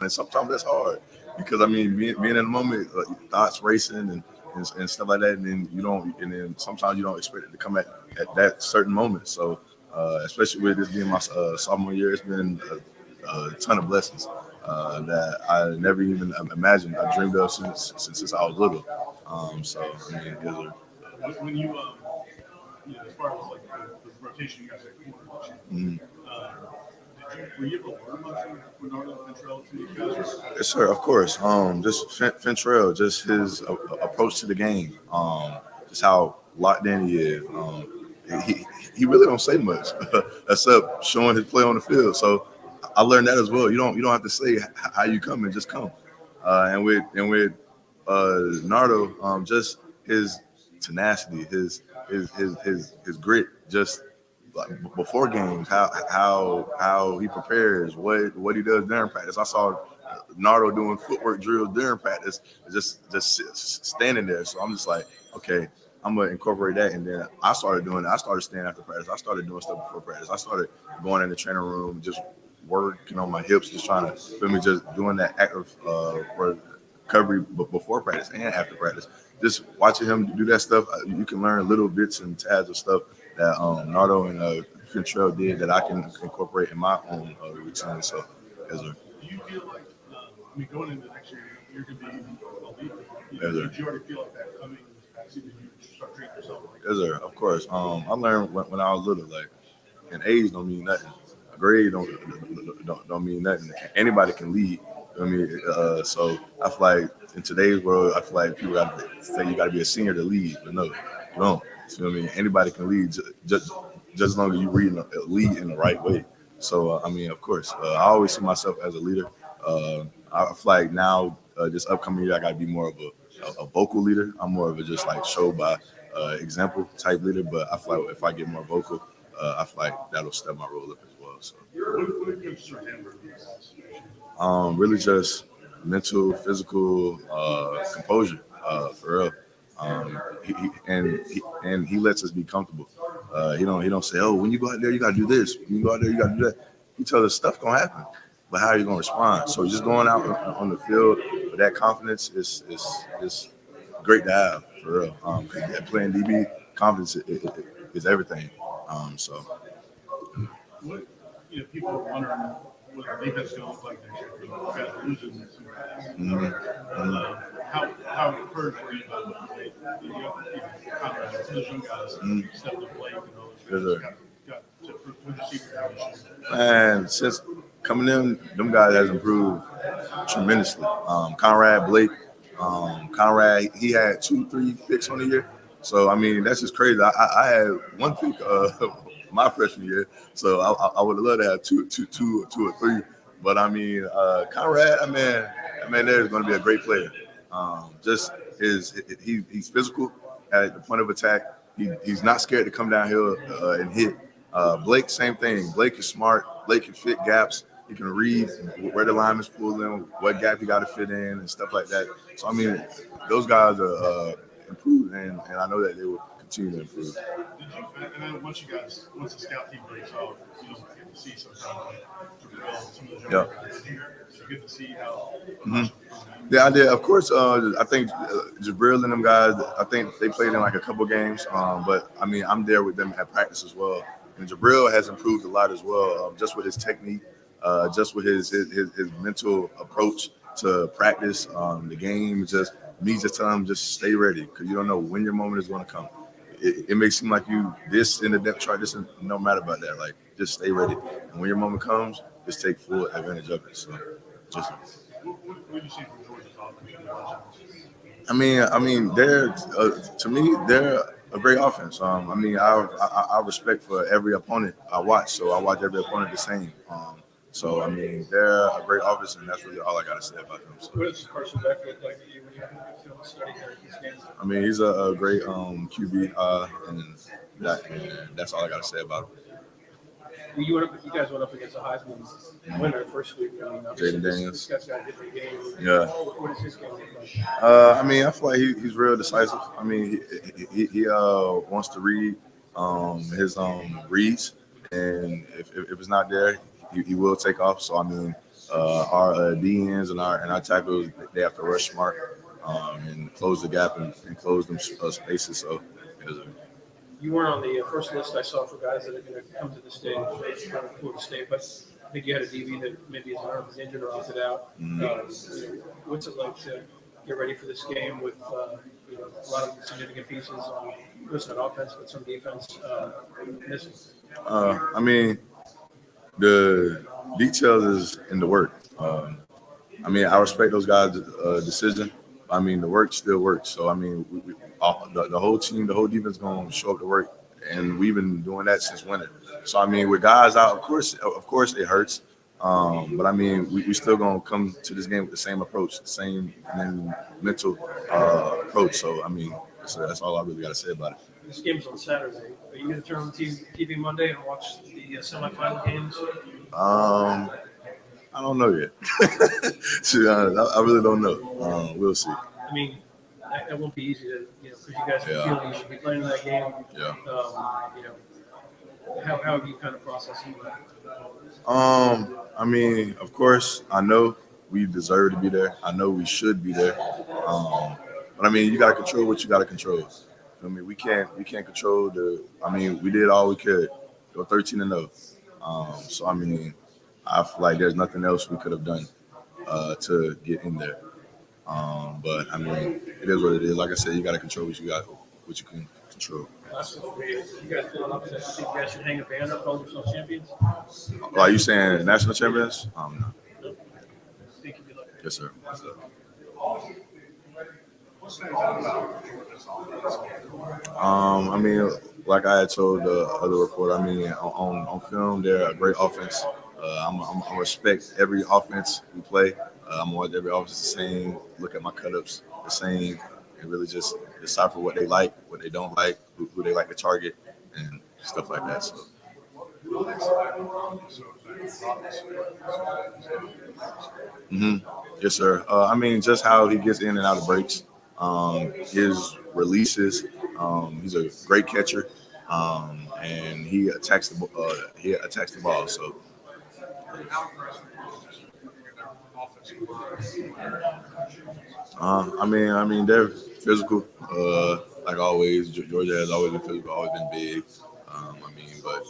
And sometimes that's hard because I mean, being in the moment, thoughts racing and stuff like that, and then and then sometimes you don't expect it to come at that certain moment. So, especially with this being my sophomore year, it's been a ton of blessings that I never even imagined. I dreamed of since I was little. So I mean, it was when as far as like the rotation you guys at quarter, mm-hmm. were you able to learn much from Norvell Ventrell to these guys? Yes, sir. Of course. Just Fentrell, just his approach to the game. Just how locked in he is. He he really don't say much except showing his play on the field. So I learned that as well. You don't have to say how you come and just come. And with Nardo, just his tenacity, his grit, just like before games, how he prepares, what he does during practice. I saw Nardo doing footwork drills during practice, just standing there. So I'm just like, okay, I'm gonna incorporate that. And then I started doing it. I started standing after practice. I started doing stuff before practice. I started going in the training room, just working on my hips, just trying to feel me, just doing that active recovery before practice and after practice. Just watching him do that stuff, you can learn little bits and tabs of stuff that Nardo and Fintrell did that I can incorporate in my own routine. So, as a do you feel like, I mean, going into next year, you're going to be a leader? Did you already feel like that coming this past season? You start treating yourself like yes, sir. Of course. I learned when I was little, like, and age don't mean nothing. Grade don't mean nothing. Anybody can lead. I mean, so I feel like in today's world, I feel like people got to say you got to be a senior to lead, but no, you don't. You know what I mean? Anybody can lead just as long as you lead in the right way. So I mean, of course, I always see myself as a leader. I feel like now, this upcoming year, I got to be more of a vocal leader. I'm more of a just like show by example type leader. But I feel like if I get more vocal, I feel like that'll step my role up as well. So really just mental, physical composure for real. And he lets us be comfortable. He don't say, oh, when you go out there you gotta do this. When you go out there you gotta do that. He tells us stuff gonna happen, but how are you gonna respond? So just going out on the field with that confidence is great to have for real. Playing DB, confidence is everything. So what people are wondering what the defense is going to look like next year. You guys are losing some guys. How encouraged were you about what you played? You got some of those young guys stepped up late and all those guys got to prove the secret. And since coming in, them guys has improved tremendously. Conrad, Blake, Conrad, he had 2-3 picks on the year. So I mean, that's just crazy. I had one pick my freshman year, so I would have loved to have two or three. But I mean, Conrad, man, there's going to be a great player. Just he's physical at the point of attack. He's not scared to come downhill and hit. Blake, same thing. Blake is smart. Blake can fit gaps. He can read where the lineman's pulling, what gap he got to fit in, and stuff like that. So I mean, those guys are improved, and I know that they will continue to improve. And then once the scout team breaks off, you don't get to see sometimes some of those young guys. You get to see how. Yeah, I did. Of course, I think Jabril and them guys, I think they played in like a couple games. But I mean, I'm there with them at practice as well. And Jabril has improved a lot as well, just with his technique, just with his mental approach to practice, the game. Just telling him just stay ready because you don't know when your moment is going to come. It may seem like you this in the depth chart, this no matter about that. Like just stay ready, and when your moment comes, just take full advantage of it. So just. What do you see from Georgia's offense? I mean, they're to me they're a great offense. I mean, I respect for every opponent I watch, so I watch every opponent the same. So I mean, they're a great offense, and that's really all I got to say about them. So. What does Carson Beck look like to you when you study these games? I mean, he's a great QB, and that's all I got to say about him. You guys went up against a Heisman winner first week. Jaden Daniels. This guy's got a different game. Yeah. What does his game look like? I mean, I feel like he's real decisive. I mean, he wants to read his reads, and if it's not there, he will take off. So I mean, our DNs and our tackles, they have to rush smart and close the gap and close them spaces. So it is You weren't on the first list I saw for guys that are going to come to the state, Florida State, but I think you had a DB that maybe his arm was injured or opted out. What's it like to get ready for this game with a lot of significant pieces on listen on offense, but some defense missing? I mean, the details is in the work. I mean, I respect those guys' decision. I mean, the work still works. So, I mean, the whole team, the whole defense going to show up to work, and we've been doing that since winter. So, I mean, with guys out, of course, it hurts. But I mean, we still going to come to this game with the same approach, the same mental approach. So, I mean, that's all I really got to say about it. This game's on Saturday. Are you going to turn on TV Monday and watch the semifinal games? I don't know yet. To be honest, I really don't know. We'll see. I mean, that won't be easy to, because you guys feel you should be playing that game. Yeah. How have you kind of processing that? I mean, of course, I know we deserve to be there. I know we should be there. But I mean, you got to control what you got to control. I mean, we can't control the. I mean, we did all we could. Go 13-0. So I mean, I feel like there's nothing else we could have done to get in there. But I mean, it is what it is. Like I said, you got to control what you can control. Last one for you. You guys pull up. You think you guys should hang a banner, call yourselves champions? Are you saying national champions? No. Think you'd be lucky. Yes, sir. I mean, like I had told the other reporter, I mean, on film, they're a great offense. I'm respect every offense we play. I'm gonna watch every offense the same. Look at my cut-ups the same, and really just decipher what they like, what they don't like, who they like to target, and stuff like that. So. Yes, sir. I mean, just how he gets in and out of breaks, his releases. He's a great catcher, and he attacks the ball. So. I mean, they're physical. Like always, Georgia has always been physical, always been big. But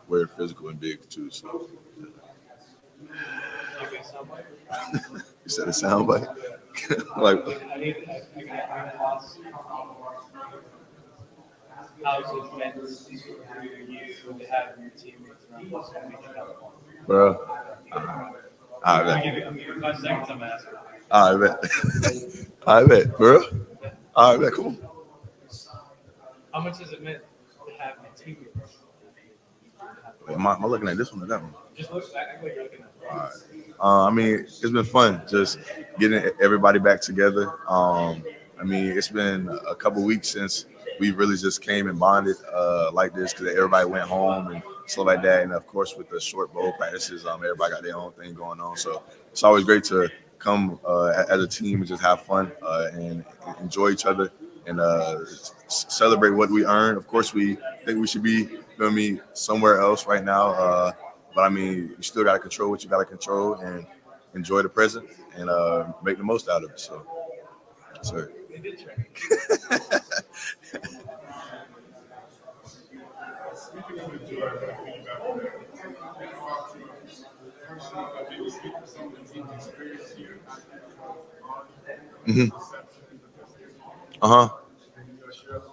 we're physical and big too. So. You said a soundbite? Like. Bro. I bet. I bet, bro. I bet. Cool. How much does it mean to have your teammates? Am I looking at this one or that one? Just look back what you're looking at. All right. I mean, it's been fun just getting everybody back together. I mean, it's been a couple weeks since we really just came and bonded like this because everybody went home and stuff like that. And of course, with the short bowl practices, everybody got their own thing going on. So it's always great to come as a team and just have fun and enjoy each other and celebrate what we earned. Of course, we think we should be, somewhere else right now. But I mean, you still got to control what you got to control and enjoy the present and make the most out of it. So, sorry.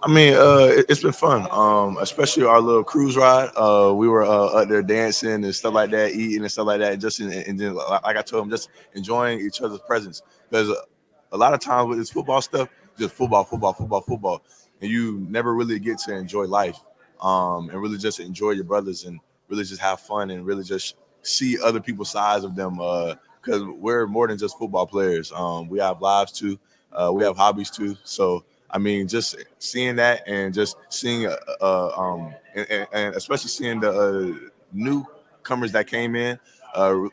I mean, it's been fun, especially our little cruise ride. We were up there dancing and stuff like that, eating and stuff like that, and then, like I told them, just enjoying each other's presence. Because a lot of times with this football stuff, just football, and you never really get to enjoy life, and really just enjoy your brothers and really just have fun and really just see other people's sides of them. Because we're more than just football players. We have lives too. We have hobbies too. So. I mean, just seeing that and just seeing, and especially seeing the newcomers that came in,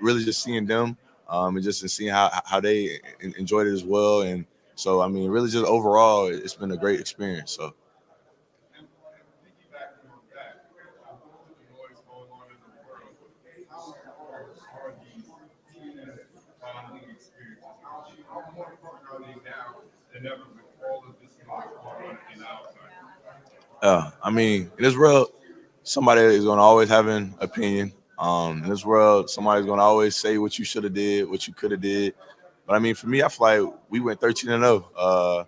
really just seeing them, and just seeing how they enjoyed it as well. And so, I mean, really just overall, it's been a great experience. So. I mean, in this world, somebody is going to always have an opinion. In this world, somebody's going to always say what you should have did, what you could have did. But I mean, for me, I feel like we went 13-0.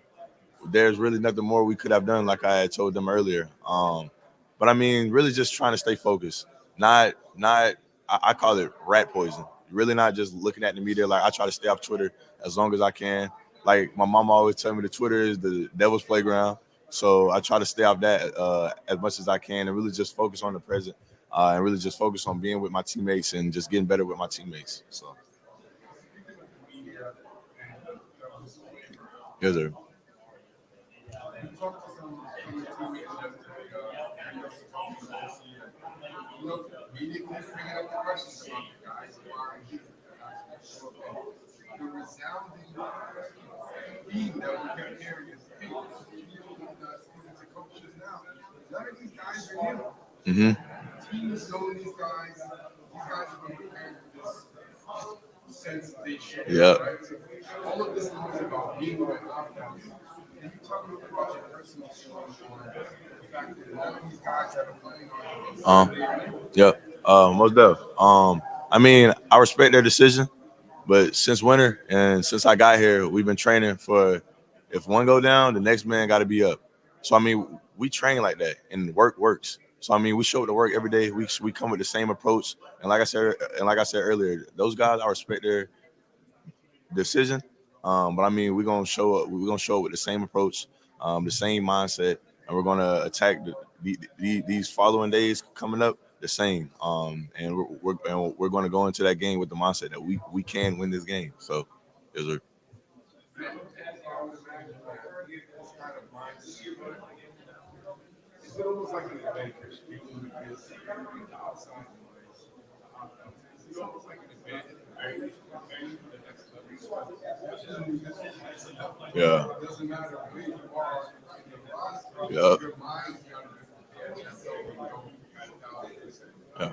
There's really nothing more we could have done, like I had told them earlier. But I mean, really just trying to stay focused. Not I call it rat poison. Really not just looking at the media. Like I try to stay off Twitter as long as I can. Like my mom always tell me, the Twitter is the devil's playground. So I try to stay off that as much as I can and really just focus on the present and really just focus on being with my teammates and just getting better with my teammates. So yes, sir. Mm-hmm. Yeah. Yeah. Most def. I mean, I respect their decision, but since winter and since I got here, we've been training for if one go down, the next man got to be up. So I mean, we train like that, and work works. So I mean, we show up to work every day. We come with the same approach, and like I said earlier, those guys I respect their decision. But I mean, we're gonna show up. We're gonna show up with the same approach, the same mindset, and we're gonna attack these following days coming up the same. And we're gonna go into that game with the mindset that we can win this game. So, yes, sir. Yeah. Yeah. Yeah.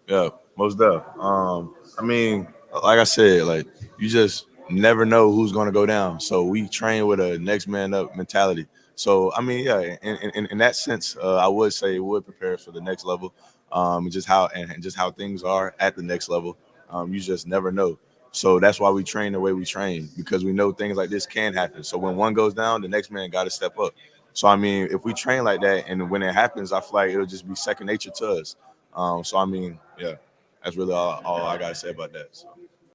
Yeah, most def. I mean, like I said, like you just never know who's going to go down. So we train with a next man up mentality. So I mean, yeah, in that sense, I would say it would prepare us for the next level. And just how things are at the next level. You just never know. So that's why we train the way we train because we know things like this can happen. So when one goes down, the next man got to step up. So I mean, if we train like that, and when it happens, I feel like it'll just be second nature to us. So I mean, yeah, that's really all I gotta say about that. So.